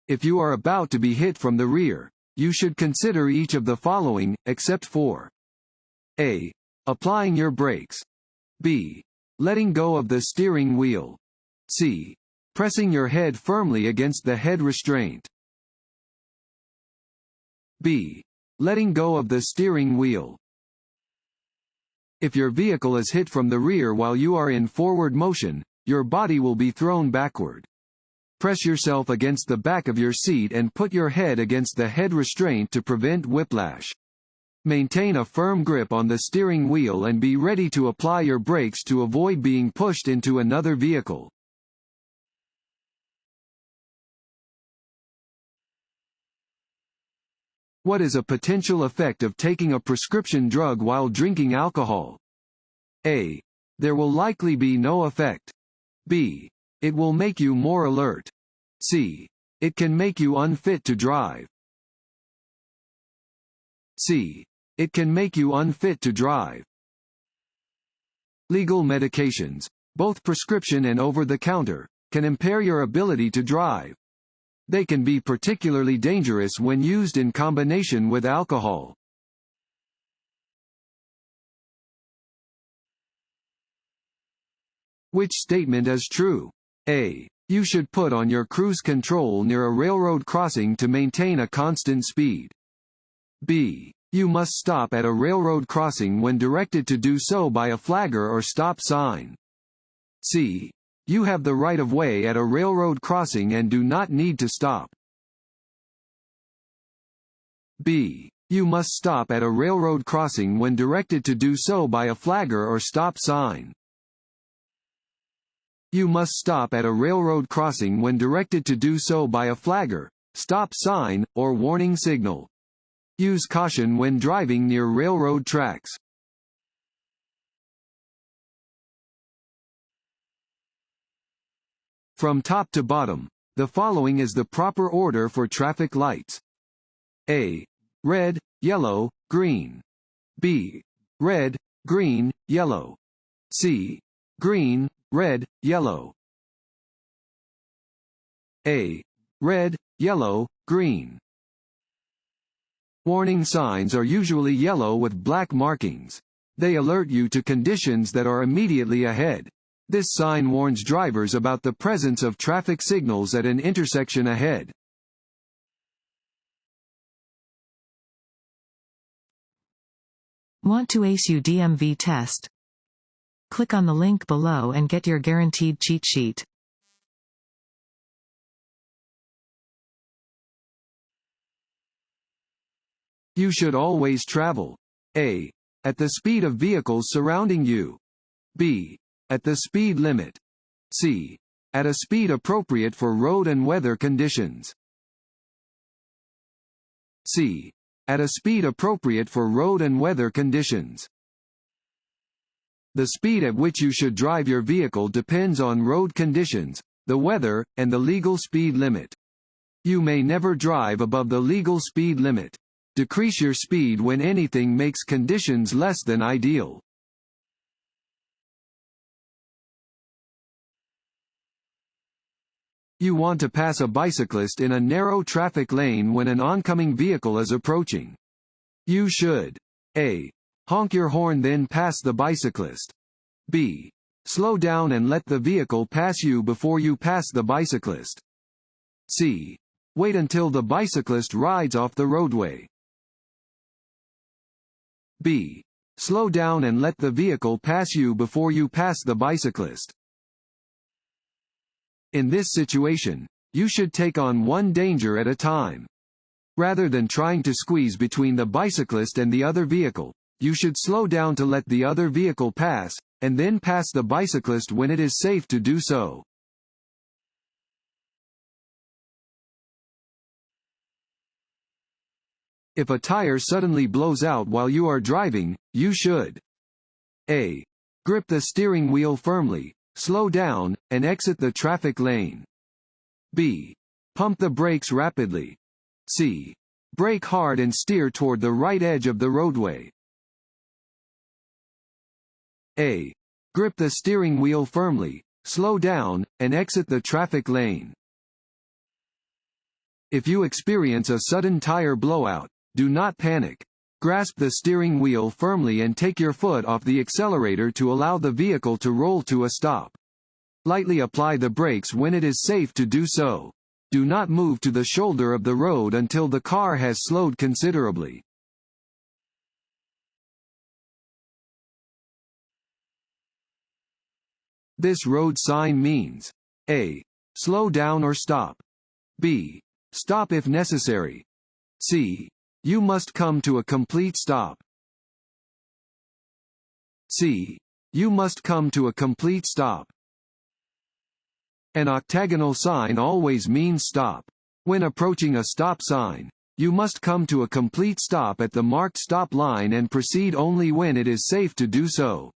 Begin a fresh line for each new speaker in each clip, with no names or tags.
If you are about to be hit from the rear, you should consider each of the following, except for A. Applying your brakes. B. Letting go of the steering wheel. C. Pressing your head firmly against the head restraint. B. Letting go of the steering wheel. If your vehicle is hit from the rear while you are in forward motion, your body will be thrown backward. Press yourself against the back of your seat and put your head against the head restraint to prevent whiplash. Maintain a firm grip on the steering wheel and be ready to apply your brakes to avoid being pushed into another vehicle. What is a potential effect of taking a prescription drug while drinking alcohol? A. There will likely be no effect. B. It will make you more alert. C. It can make you unfit to drive. C. It can make you unfit to drive. Legal medications, both prescription and over-the-counter, can impair your ability to drive. They can be particularly dangerous when used in combination with alcohol. Which statement is true? A. You should put on your cruise control near a railroad crossing to maintain a constant speed. B. You must stop at a railroad crossing when directed to do so by a flagger or stop sign. C. You have the right of way at a railroad crossing and do not need to stop. B. You must stop at a railroad crossing when directed to do so by a flagger or stop sign. You must stop at a railroad crossing when directed to do so by a flagger, stop sign, or warning signal. Use caution when driving near railroad tracks. From top to bottom, the following is the proper order for traffic lights. A. Red, yellow, green. B. Red, green, yellow. C. Green, red, yellow. A. Red, yellow, green. Warning signs are usually yellow with black markings. They alert you to conditions that are immediately ahead. This sign warns drivers about the presence of traffic signals at an intersection ahead.
Want to ace your DMV test? Click on the link below and get your guaranteed cheat sheet.
You should always travel. A. At the speed of vehicles surrounding you. B. At the speed limit. C. At a speed appropriate for road and weather conditions. C. At a speed appropriate for road and weather conditions. The speed at which you should drive your vehicle depends on road conditions, the weather, and the legal speed limit. You may never drive above the legal speed limit. Decrease your speed when anything makes conditions less than ideal. You want to pass a bicyclist in a narrow traffic lane when an oncoming vehicle is approaching. You should A. Honk your horn then pass the bicyclist. B. Slow down and let the vehicle pass you before you pass the bicyclist. C. Wait until the bicyclist rides off the roadway. B. Slow down and let the vehicle pass you before you pass the bicyclist. In this situation, you should take on one danger at a time. Rather than trying to squeeze between the bicyclist and the other vehicle, you should slow down to let the other vehicle pass, and then pass the bicyclist when it is safe to do so. If a tire suddenly blows out while you are driving, you should A. Grip the steering wheel firmly, slow down, and exit the traffic lane. B. Pump the brakes rapidly. C. Brake hard and steer toward the right edge of the roadway. A. Grip the steering wheel firmly, slow down, and exit the traffic lane. If you experience a sudden tire blowout, do not panic. Grasp the steering wheel firmly and take your foot off the accelerator to allow the vehicle to roll to a stop. Lightly apply the brakes when it is safe to do so. Do not move to the shoulder of the road until the car has slowed considerably. This road sign means A. Slow down or stop. B. Stop if necessary. C. You must come to a complete stop. C. You must come to a complete stop. An octagonal sign always means stop. When approaching a stop sign, you must come to a complete stop at the marked stop line and proceed only when it is safe to do so.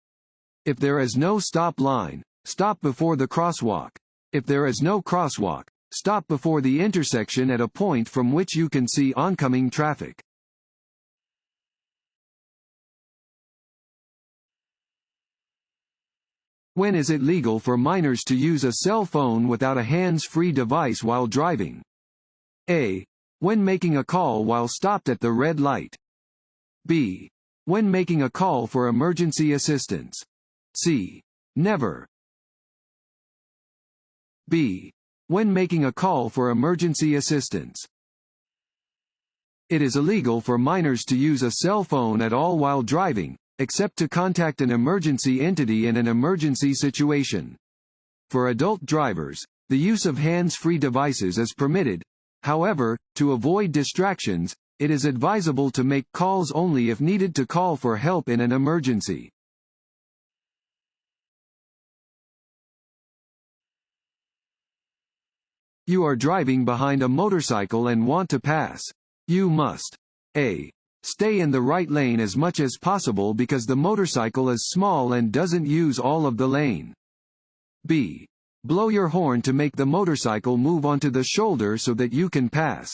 If there is no stop line, stop before the crosswalk. If there is no crosswalk, stop before the intersection at a point from which you can see oncoming traffic. When is it legal for minors to use a cell phone without a hands-free device while driving? A. When making a call while stopped at the red light. B. When making a call for emergency assistance. C. Never. B. When making a call for emergency assistance. It is illegal for minors to use a cell phone at all while driving, except to contact an emergency entity in an emergency situation. For adult drivers, the use of hands-free devices is permitted. However, to avoid distractions, it is advisable to make calls only if needed to call for help in an emergency. You are driving behind a motorcycle and want to pass. You must A. Stay in the right lane as much as possible because the motorcycle is small and doesn't use all of the lane. B. Blow your horn to make the motorcycle move onto the shoulder so that you can pass.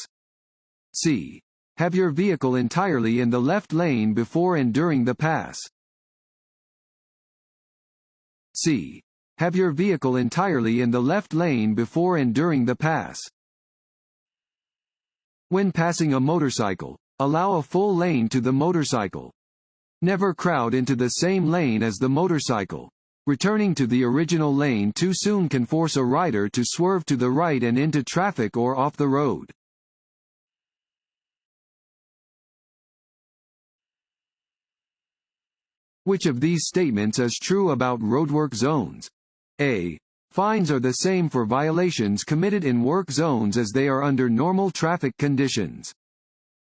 C. Have your vehicle entirely in the left lane before and during the pass. C. Have your vehicle entirely in the left lane before and during the pass. When passing a motorcycle, allow a full lane to the motorcycle. Never crowd into the same lane as the motorcycle. Returning to the original lane too soon can force a rider to swerve to the right and into traffic or off the road. Which of these statements is true about roadwork zones? A. Fines are the same for violations committed in work zones as they are under normal traffic conditions.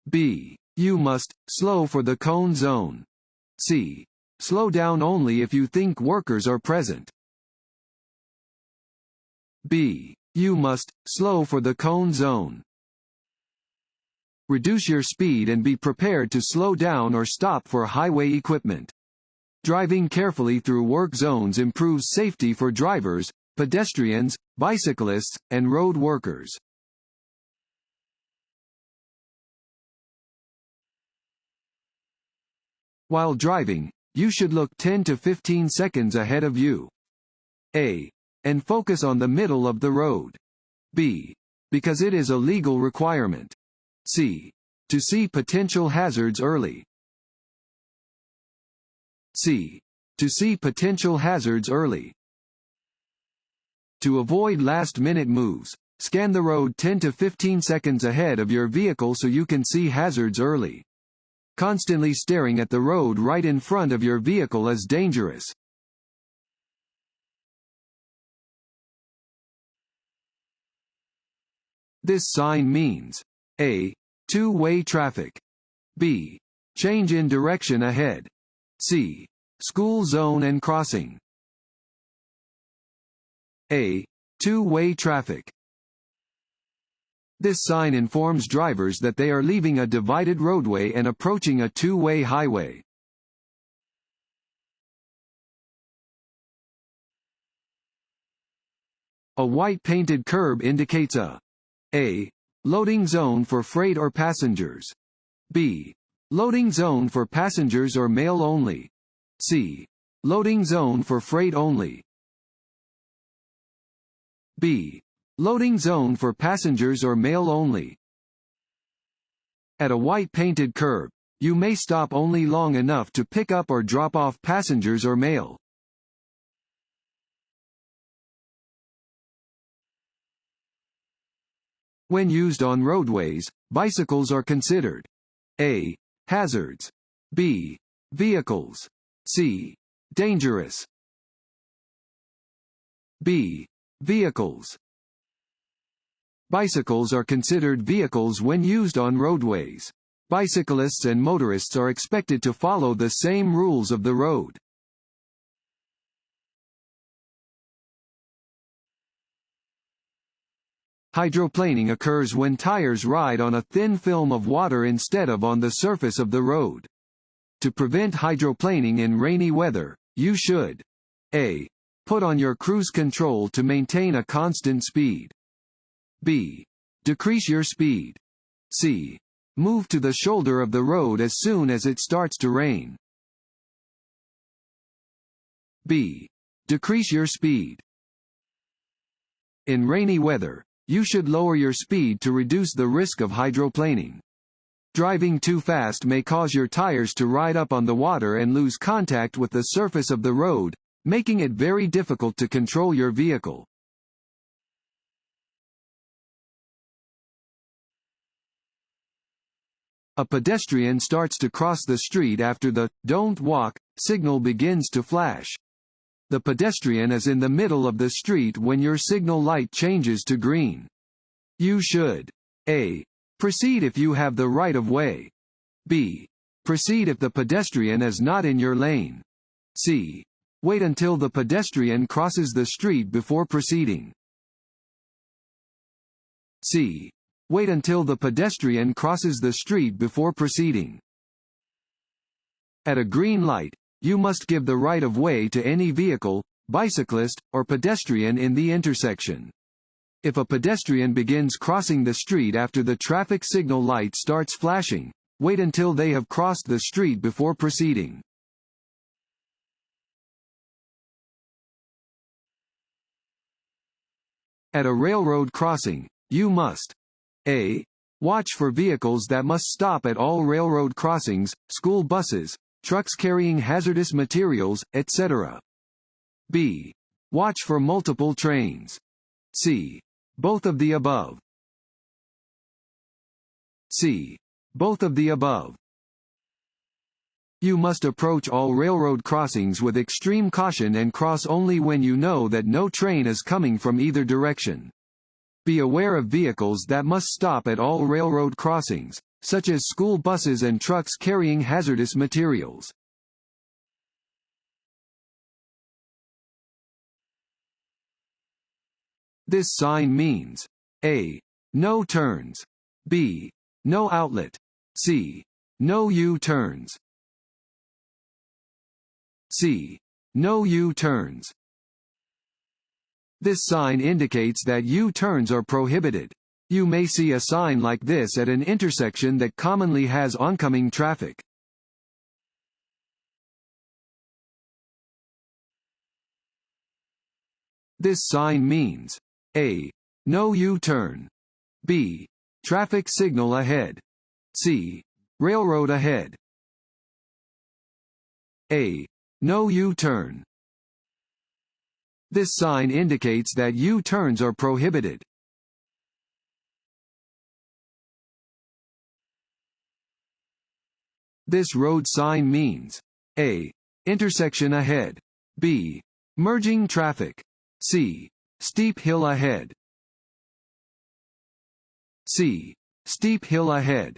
B. You must slow for the cone zone. C. Slow down only if you think workers are present. B. You must slow for the cone zone. Reduce your speed and be prepared to slow down or stop for highway equipment. Driving carefully through work zones improves safety for drivers, pedestrians, bicyclists, and road workers. While driving, you should look 10 to 15 seconds ahead of you. A. And focus on the middle of the road. B. Because it is a legal requirement. C. To see potential hazards early. C. To see potential hazards early. To avoid last-minute moves, scan the road 10 to 15 seconds ahead of your vehicle so you can see hazards early. Constantly staring at the road right in front of your vehicle is dangerous. This sign means A. Two-way traffic. B. Change in direction ahead. C. School zone and crossing. A. Two-way traffic. This sign informs drivers that they are leaving a divided roadway and approaching a two-way highway. A white painted curb indicates a A. Loading zone for freight or passengers. B. Loading zone for passengers or mail only. C. Loading zone for freight only. B. Loading zone for passengers or mail only. At a white painted curb, you may stop only long enough to pick up or drop off passengers or mail. When used on roadways, bicycles are considered A. hazards, B. vehicles, C. dangerous. B. vehicles. Bicycles are considered vehicles when used on roadways. Bicyclists and motorists are expected to follow the same rules of the road. Hydroplaning occurs when tires ride on a thin film of water instead of on the surface of the road. To prevent hydroplaning in rainy weather, you should A. put on your cruise control to maintain a constant speed. B. decrease your speed. C. move to the shoulder of the road as soon as it starts to rain. B. decrease your speed. In rainy weather, you should lower your speed to reduce the risk of hydroplaning. Driving too fast may cause your tires to ride up on the water and lose contact with the surface of the road, making it very difficult to control your vehicle. A pedestrian starts to cross the street after the "Don't walk" signal begins to flash. The pedestrian is in the middle of the street when your signal light changes to green. You should A. proceed if you have the right of way. B. proceed if the pedestrian is not in your lane. C. wait until the pedestrian crosses the street before proceeding. C. wait until the pedestrian crosses the street before proceeding. At a green light, you must give the right of way to any vehicle, bicyclist, or pedestrian in the intersection. If a pedestrian begins crossing the street after the traffic signal light starts flashing, wait until they have crossed the street before proceeding. At a railroad crossing, you must A. watch for vehicles that must stop at all railroad crossings, school buses, trucks carrying hazardous materials, etc. B. watch for multiple trains. C. both of the above. C. both of the above. You must approach all railroad crossings with extreme caution and cross only when you know that no train is coming from either direction. Be aware of vehicles that must stop at all railroad crossings, such as school buses and trucks carrying hazardous materials. This sign means A. no turns, B. no outlet, C. no U-turns, C. no U-turns. This sign indicates that U-turns are prohibited. You may see a sign like this at an intersection that commonly has oncoming traffic. This sign means A. no U-turn, B. traffic signal ahead, C. railroad ahead. A. no U-turn. This sign indicates that U-turns are prohibited. This road sign means A. intersection ahead, B. merging traffic, C. steep hill ahead, C. steep hill ahead.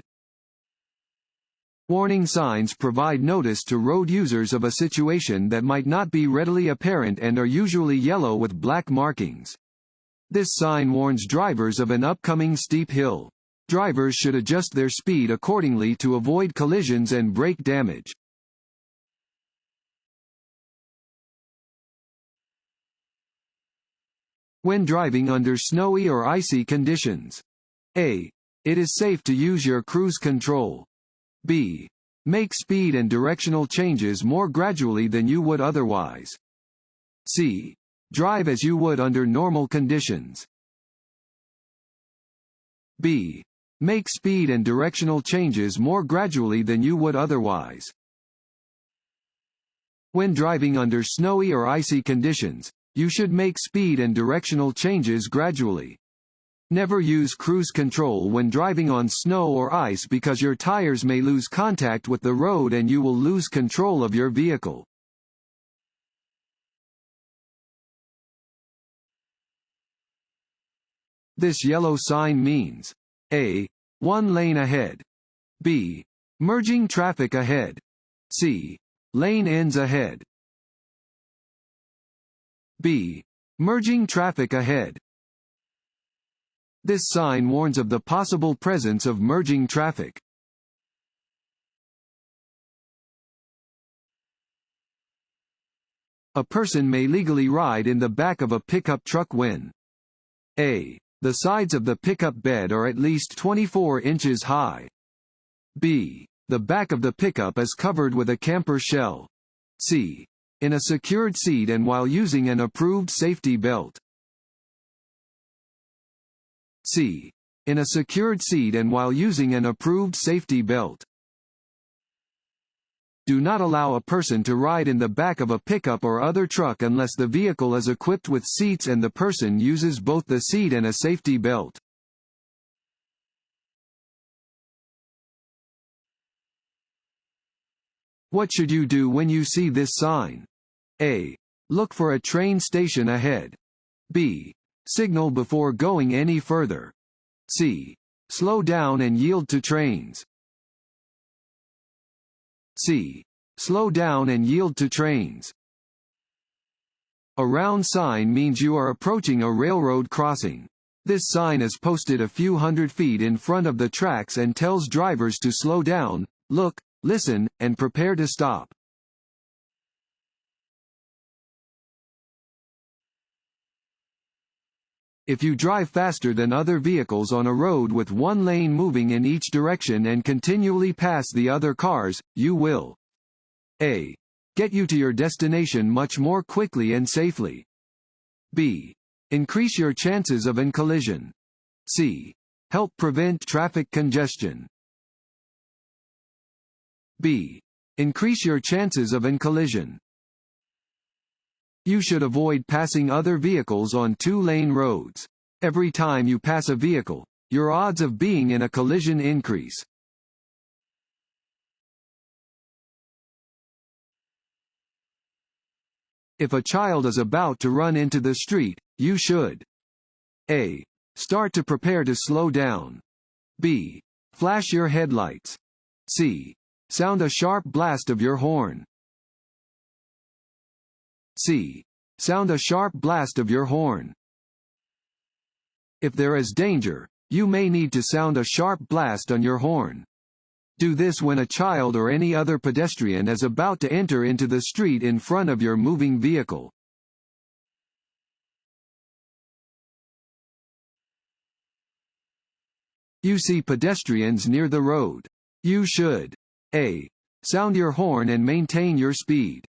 Warning signs provide notice to road users of a situation that might not be readily apparent and are usually yellow with black markings. This sign warns drivers of an upcoming steep hill. Drivers should adjust their speed accordingly to avoid collisions and brake damage. When driving under snowy or icy conditions. A. It is safe to use your cruise control. B. Make speed and directional changes more gradually than you would otherwise. C. Drive as you would under normal conditions. B. Make speed and directional changes more gradually than you would otherwise. When driving under snowy or icy conditions, you should make speed and directional changes gradually. Never use cruise control when driving on snow or ice because your tires may lose contact with the road and you will lose control of your vehicle. This yellow sign means A. One lane ahead. B. Merging traffic ahead. C. Lane ends ahead. B. Merging traffic ahead. This sign warns of the possible presence of merging traffic. A person may legally ride in the back of a pickup truck when A. The sides of the pickup bed are at least 24 inches high. B. The back of the pickup is covered with a camper shell. C. In a secured seat and while using an approved safety belt. C. In a secured seat and while using an approved safety belt. Do not allow a person to ride in the back of a pickup or other truck unless the vehicle is equipped with seats and the person uses both the seat and a safety belt. What should you do when you see this sign? A. Look for a train station ahead. B. Signal before going any further. C. Slow down and yield to trains. C. Slow down and yield to trains. A round sign means you are approaching a railroad crossing. This sign is posted a few hundred feet in front of the tracks and tells drivers to slow down, look, listen, and prepare to stop. If you drive faster than other vehicles on a road with one lane moving in each direction and continually pass the other cars, you will A. Get you to your destination much more quickly and safely. B. Increase your chances of an collision. C. Help prevent traffic congestion. B. Increase your chances of an collision. You should avoid passing other vehicles on two-lane roads. Every time you pass a vehicle, your odds of being in a collision increase. If a child is about to run into the street, you should A. Start to prepare to slow down. B. Flash your headlights. C. Sound a sharp blast of your horn. C. Sound a sharp blast of your horn. If there is danger, you may need to sound a sharp blast on your horn. Do this when a child or any other pedestrian is about to enter into the street in front of your moving vehicle. You see pedestrians near the road. You should A. Sound your horn and maintain your speed.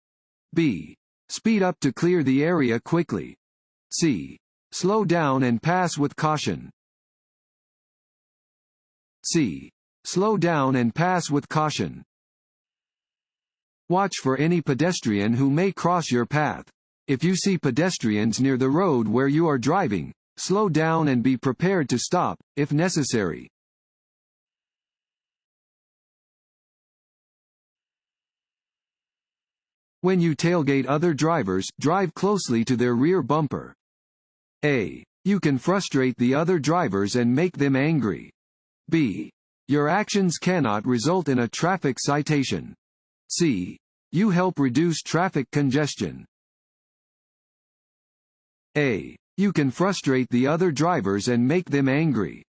B. Speed up to clear the area quickly. C. Slow down and pass with caution. C. Slow down and pass with caution. Watch for any pedestrian who may cross your path. If you see pedestrians near the road where you are driving, slow down and be prepared to stop, if necessary. When you tailgate other drivers, drive closely to their rear bumper. A. You can frustrate the other drivers and make them angry. B. Your actions cannot result in a traffic citation. C. You help reduce traffic congestion. A. You can frustrate the other drivers and make them angry.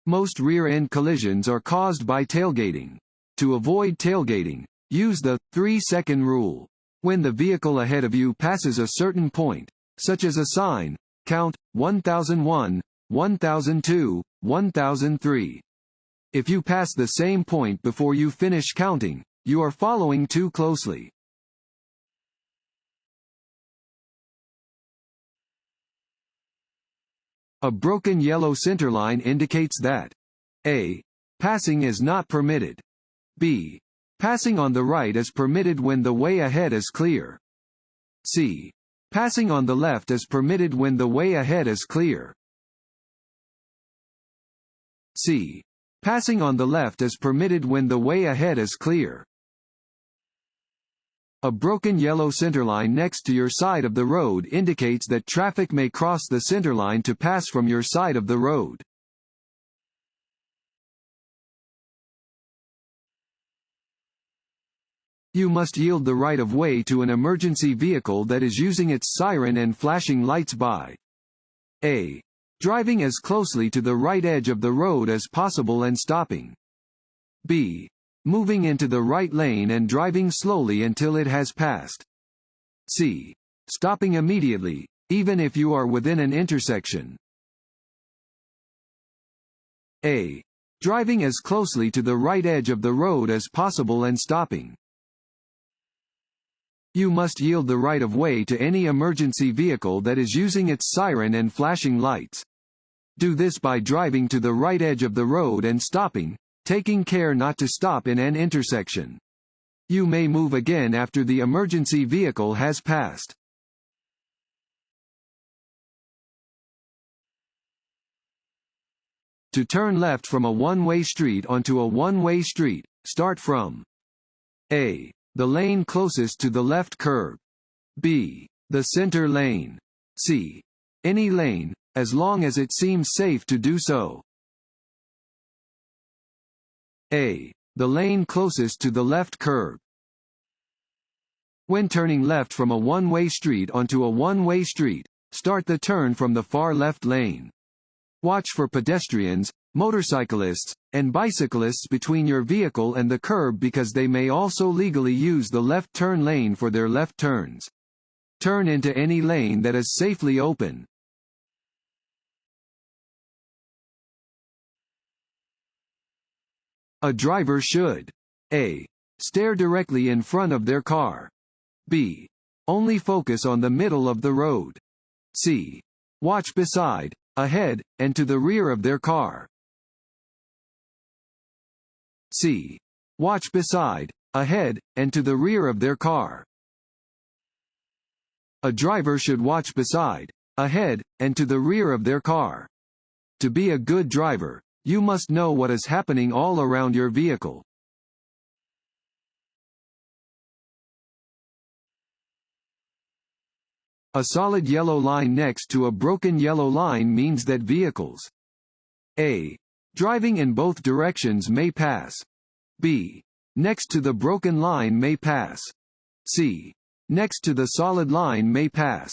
Most rear-end collisions are caused by tailgating. To avoid tailgating, use the 3-second rule. When the vehicle ahead of you passes a certain point, such as a sign, count 1001, 1002, 1003. If you pass the same point before you finish counting, you are following too closely. A broken yellow centerline indicates that A. Passing is not permitted. B. Passing on the right is permitted when the way ahead is clear. C. Passing on the left is permitted when the way ahead is clear. C. Passing on the left is permitted when the way ahead is clear. A broken yellow centerline next to your side of the road indicates that traffic may cross the centerline to pass from your side of the road. You must yield the right of way to an emergency vehicle that is using its siren and flashing lights by A. Driving as closely to the right edge of the road as possible and stopping. B. Moving into the right lane and driving slowly until it has passed. C. Stopping immediately, even if you are within an intersection. A. Driving as closely to the right edge of the road as possible and stopping. You must yield the right of way to any emergency vehicle that is using its siren and flashing lights. Do this by driving to the right edge of the road and stopping, taking care not to stop in an intersection. You may move again after the emergency vehicle has passed. To turn left from a one-way street onto a one-way street, start from A. The lane closest to the left curb. B. The center lane. C. Any lane, as long as it seems safe to do so. A. The lane closest to the left curb. When turning left from a one-way street onto a one-way street, start the turn from the far left lane. Watch for pedestrians, motorcyclists, and bicyclists between your vehicle and the curb because they may also legally use the left turn lane for their left turns. Turn into any lane that is safely open. A driver should A. Stare directly in front of their car. B. Only focus on the middle of the road. C. Watch beside, ahead, and to the rear of their car. C. Watch beside, ahead, and to the rear of their car. A driver should watch beside, ahead, and to the rear of their car. To be a good driver, you must know what is happening all around your vehicle. A solid yellow line next to a broken yellow line means that vehicles A. Driving in both directions may pass. B. Next to the broken line may pass. C. Next to the solid line may pass.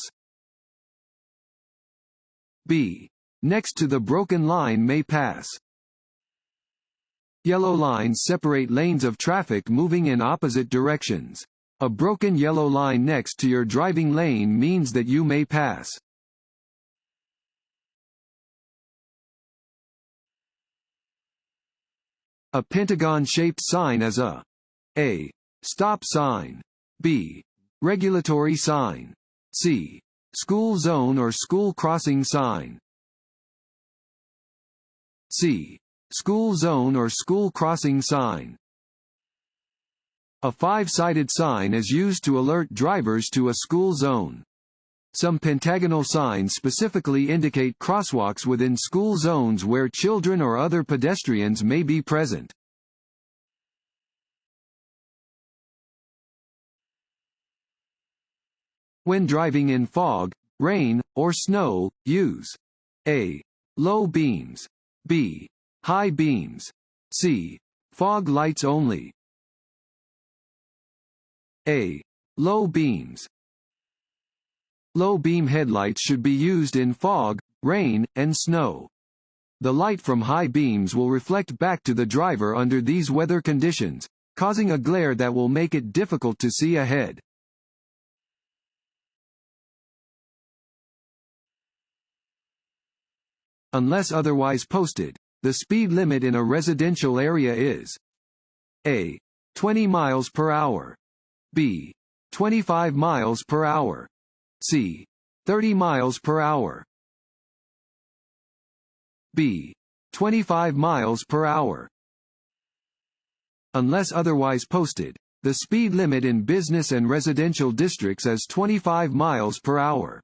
B. Next to the broken line may pass. Yellow lines separate lanes of traffic moving in opposite directions. A broken yellow line next to your driving lane means that you may pass. A pentagon-shaped sign is A. Stop sign. B. Regulatory sign. C. School zone or school crossing sign. C. School zone or school crossing sign. A five-sided sign is used to alert drivers to a school zone. Some pentagonal signs specifically indicate crosswalks within school zones where children or other pedestrians may be present. When driving in fog, rain, or snow, use A. Low beams. B. High beams. C. Fog lights only. A. Low beams. Low beam headlights should be used in fog, rain, and snow. The light from high beams will reflect back to the driver under these weather conditions, causing a glare that will make it difficult to see ahead. Unless otherwise posted, the speed limit in a residential area is A. 20 miles per hour. B. 25 miles per hour. C. 30 miles per hour. B. 25 miles per hour. Unless otherwise posted, the speed limit in business and residential districts is 25 miles per hour.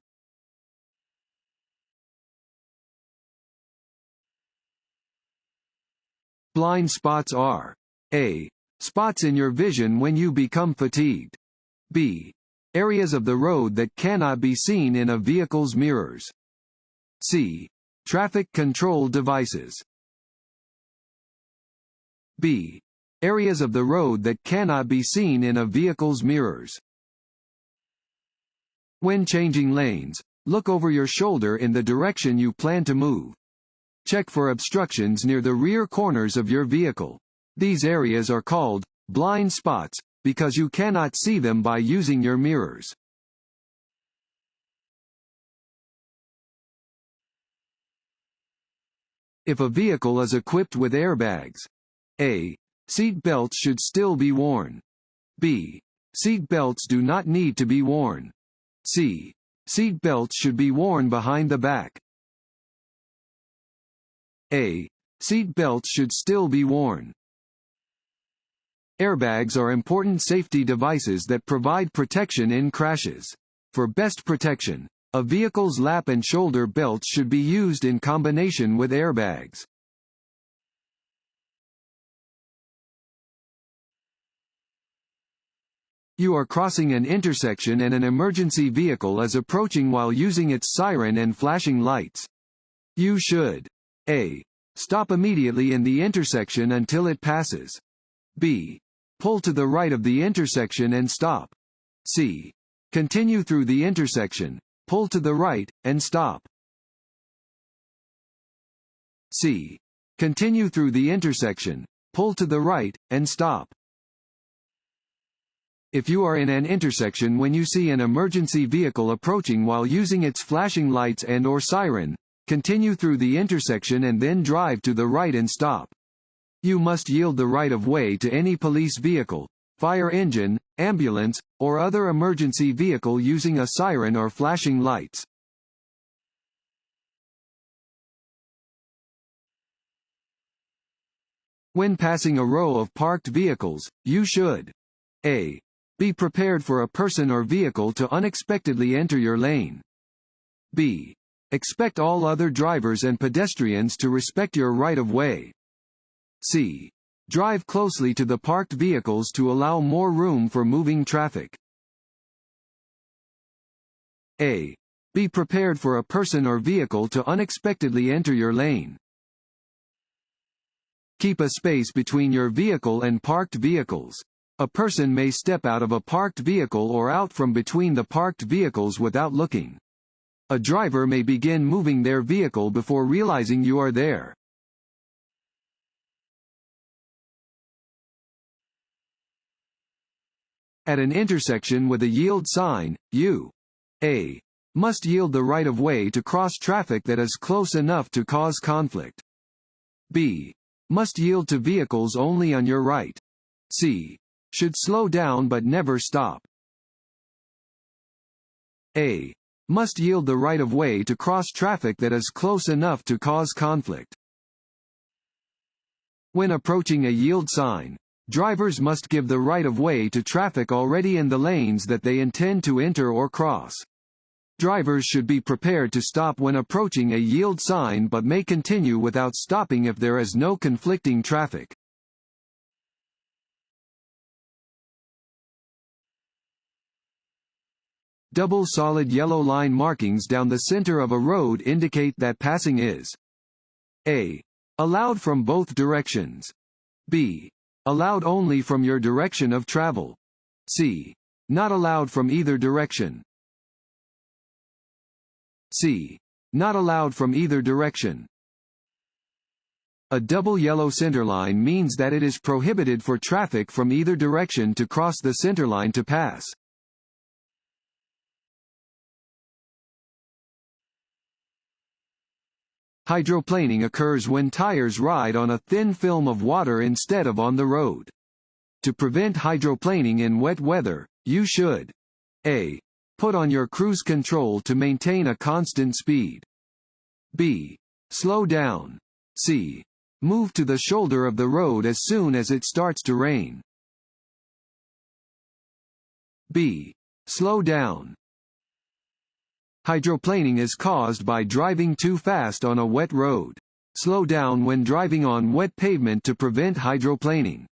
Blind spots are A. Spots in your vision when you become fatigued. B. Areas of the road that cannot be seen in a vehicle's mirrors. C. Traffic control devices. B. Areas of the road that cannot be seen in a vehicle's mirrors. When changing lanes, look over your shoulder in the direction you plan to move. Check for obstructions near the rear corners of your vehicle. These areas are called blind spots because you cannot see them by using your mirrors. If a vehicle is equipped with airbags, A. Seat belts should still be worn. B. Seat belts do not need to be worn. C. Seat belts should be worn behind the back. A. Seat belts should still be worn. Airbags are important safety devices that provide protection in crashes. For best protection, a vehicle's lap and shoulder belts should be used in combination with airbags. You are crossing an intersection and an emergency vehicle is approaching while using its siren and flashing lights. You should A. Stop immediately in the intersection until it passes. B. Pull to the right of the intersection and stop. C. Continue through the intersection, pull to the right, and stop. C. Continue through the intersection, pull to the right, and stop. If you are in an intersection when you see an emergency vehicle approaching while using its flashing lights and/or siren, continue through the intersection and then drive to the right and stop. You must yield the right of way to any police vehicle, fire engine, ambulance, or other emergency vehicle using a siren or flashing lights. When passing a row of parked vehicles, you should A. Be prepared for a person or vehicle to unexpectedly enter your lane. B. Expect all other drivers and pedestrians to respect your right of way. C. Drive closely to the parked vehicles to allow more room for moving traffic. A. Be prepared for a person or vehicle to unexpectedly enter your lane. Keep a space between your vehicle and parked vehicles. A person may step out of a parked vehicle or out from between the parked vehicles without looking. A driver may begin moving their vehicle before realizing you are there. At an intersection with a yield sign, you A. Must yield the right of way to cross traffic that is close enough to cause conflict. B. Must yield to vehicles only on your right. C. Should slow down but never stop. A. Must yield the right of way to cross traffic that is close enough to cause conflict. When approaching a yield sign, drivers must give the right of way to traffic already in the lanes that they intend to enter or cross. Drivers should be prepared to stop when approaching a yield sign but may continue without stopping if there is no conflicting traffic. Double solid yellow line markings down the center of a road indicate that passing is A. Allowed from both directions. B. Allowed only from your direction of travel. C. Not allowed from either direction. C. Not allowed from either direction. A double yellow centerline means that it is prohibited for traffic from either direction to cross the centerline to pass. Hydroplaning occurs when tires ride on a thin film of water instead of on the road. To prevent hydroplaning in wet weather, you should A. Put on your cruise control to maintain a constant speed. B. Slow down. C. Move to the shoulder of the road as soon as it starts to rain. B. Slow down. Hydroplaning is caused by driving too fast on a wet road. Slow down when driving on wet pavement to prevent hydroplaning.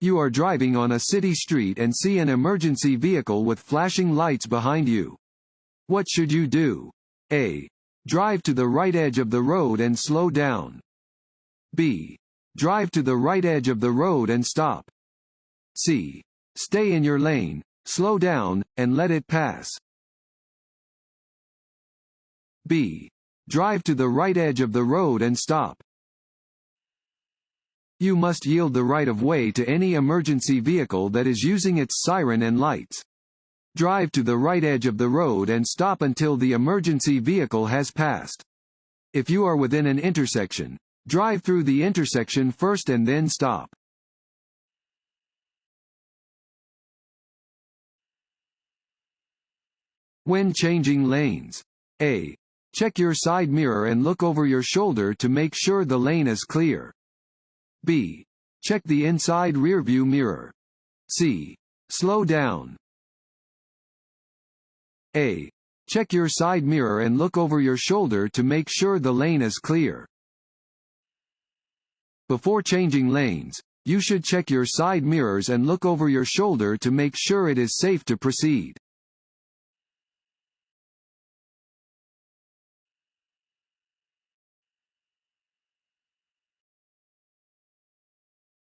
You are driving on a city street and see an emergency vehicle with flashing lights behind you. What should you do? A. Drive to the right edge of the road and slow down. B. Drive to the right edge of the road and stop. C. Stay in your lane, slow down, and let it pass. B. Drive to the right edge of the road and stop. You must yield the right of way to any emergency vehicle that is using its siren and lights. Drive to the right edge of the road and stop until the emergency vehicle has passed. If you are within an intersection, drive through the intersection first and then stop. When changing lanes. A. Check your side mirror and look over your shoulder to make sure the lane is clear. B. Check the inside rearview mirror. C. Slow down. A. Check your side mirror and look over your shoulder to make sure the lane is clear. Before changing lanes, you should check your side mirrors and look over your shoulder to make sure it is safe to proceed.